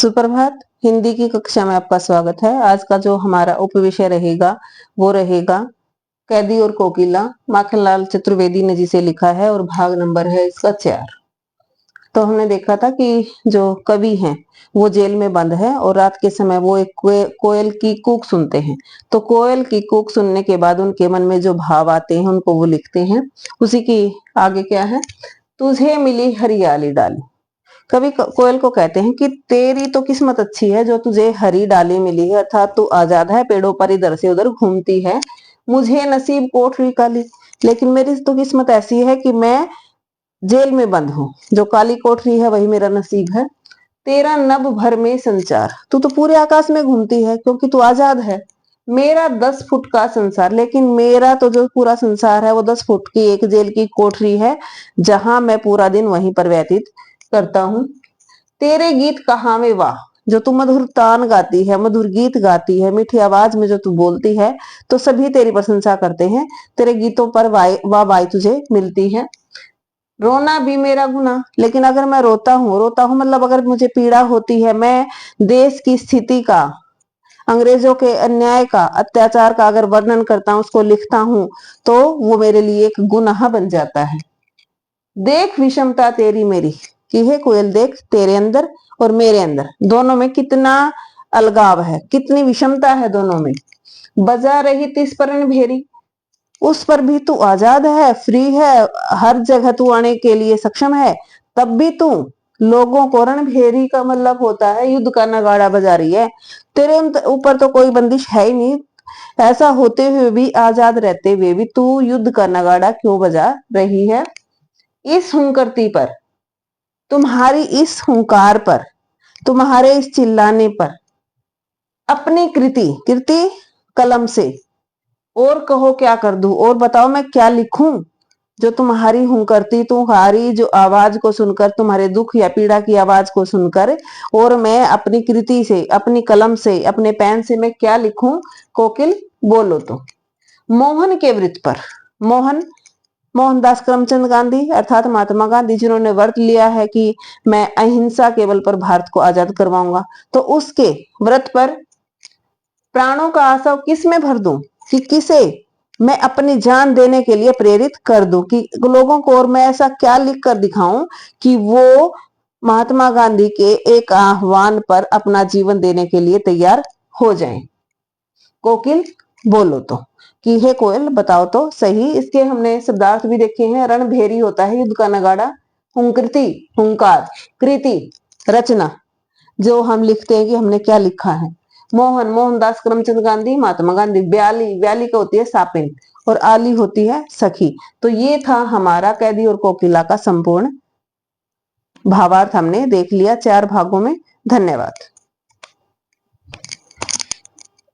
सुप्रभात। हिंदी की कक्षा में आपका स्वागत है। आज का जो हमारा उपविषय रहेगा वो रहेगा कैदी और कोकिला। माखनलाल चतुर्वेदी ने जिसे लिखा है और भाग नंबर है इसका 4। तो हमने देखा था कि जो कवि हैं वो जेल में बंद है और रात के समय वो एक कोयल की कूक सुनते हैं। तो कोयल की कूक सुनने के बाद उनके मन में जो भाव आते हैं उनको वो लिखते हैं। उसी की आगे क्या है, तुझे मिली हरियाली डाली। कवि कोयल को कहते हैं कि तेरी तो किस्मत अच्छी है जो तुझे हरी डाली मिली है, अर्थात तू आजाद है, पेड़ों पर इधर से उधर घूमती है। मुझे नसीब कोठरी काली, लेकिन मेरी तो किस्मत ऐसी है कि मैं जेल में बंद हूँ। जो काली कोठरी है वही मेरा नसीब है। तेरा नभ भर में संचार, तू तो पूरे आकाश में घूमती है क्योंकि तू आजाद है। मेरा 10 फुट का संसार, लेकिन मेरा तो जो पूरा संसार है वो 10 फुट की एक जेल की कोठरी है जहां मैं पूरा दिन वहीं पर व्यतीत करता हूँ। तेरे गीत कहाँ में वाह, जो तू मधुर तान गाती है, मधुर गीत गाती है, मीठी आवाज में जो तू बोलती है तो सभी तेरी प्रशंसा करते हैं। तेरे गीतों पर वाह वाह तुझे मिलती है। रोना भी मेरा गुनाह, लेकिन अगर मैं रोता हूँ मतलब अगर मुझे पीड़ा होती है, मैं देश की स्थिति का, अंग्रेजों के अन्याय का, अत्याचार का अगर वर्णन करता हूँ, उसको लिखता हूँ तो वो मेरे लिए एक गुनाह बन जाता है। देख विषमता तेरी मेरी, कि है कोयल देख तेरे अंदर और मेरे अंदर दोनों में कितना अलगाव है, कितनी विषमता है दोनों में। बजा रही तिस पर भेरी, उस पर भी तू आजाद है, फ्री है, हर जगह तू आने के लिए सक्षम है, तब भी तू लोगों को रणभेरी का मतलब होता है युद्ध का नगाड़ा बजा रही है। तेरे ऊपर तो कोई बंदिश है ही नहीं, ऐसा होते हुए भी, आजाद रहते हुए भी तू युद्ध का नगाड़ा क्यों बजा रही है। इस हुंकरती पर, तुम्हारी इस हुंकार पर, तुम्हारे इस चिल्लाने पर, अपनी कृति कलम से और कहो क्या कर दूं, और बताओ मैं क्या लिखूं जो तुम्हारी हुंकरती, तुम्हारी जो आवाज को सुनकर, तुम्हारे दुख या पीड़ा की आवाज को सुनकर, और मैं अपनी कृति से, अपनी कलम से, अपने पेन से मैं क्या लिखूं। कोकिल बोलो तो। मोहन के व्रत पर, मोहनदास करमचंद गांधी अर्थात महात्मा गांधी, जिन्होंने व्रत लिया है कि मैं अहिंसा के बल पर भारत को आजाद करवाऊंगा, तो उसके व्रत पर प्राणों का आशा किस में भर दूं, कि किसे मैं अपनी जान देने के लिए प्रेरित कर दूं, कि लोगों को और मैं ऐसा क्या लिख कर दिखाऊं कि वो महात्मा गांधी के एक आह्वान पर अपना जीवन देने के लिए तैयार हो जाएं। कोकिल बोलो तो, कि हे कोयल बताओ तो सही। इसके हमने शब्दार्थ भी देखे हैं। रणभेरी होता है युद्ध का नगाड़ा, हुंकृति हुंकार, कृति रचना, जो हम लिखते हैं कि हमने क्या लिखा है। मोहनदास करमचंद गांधी, महात्मा गांधी। ब्याली का होती है सापिन और आली होती है सखी। तो ये था हमारा कैदी और कोकिला का संपूर्ण भावार्थ, हमने देख लिया 4 भागों में। धन्यवाद।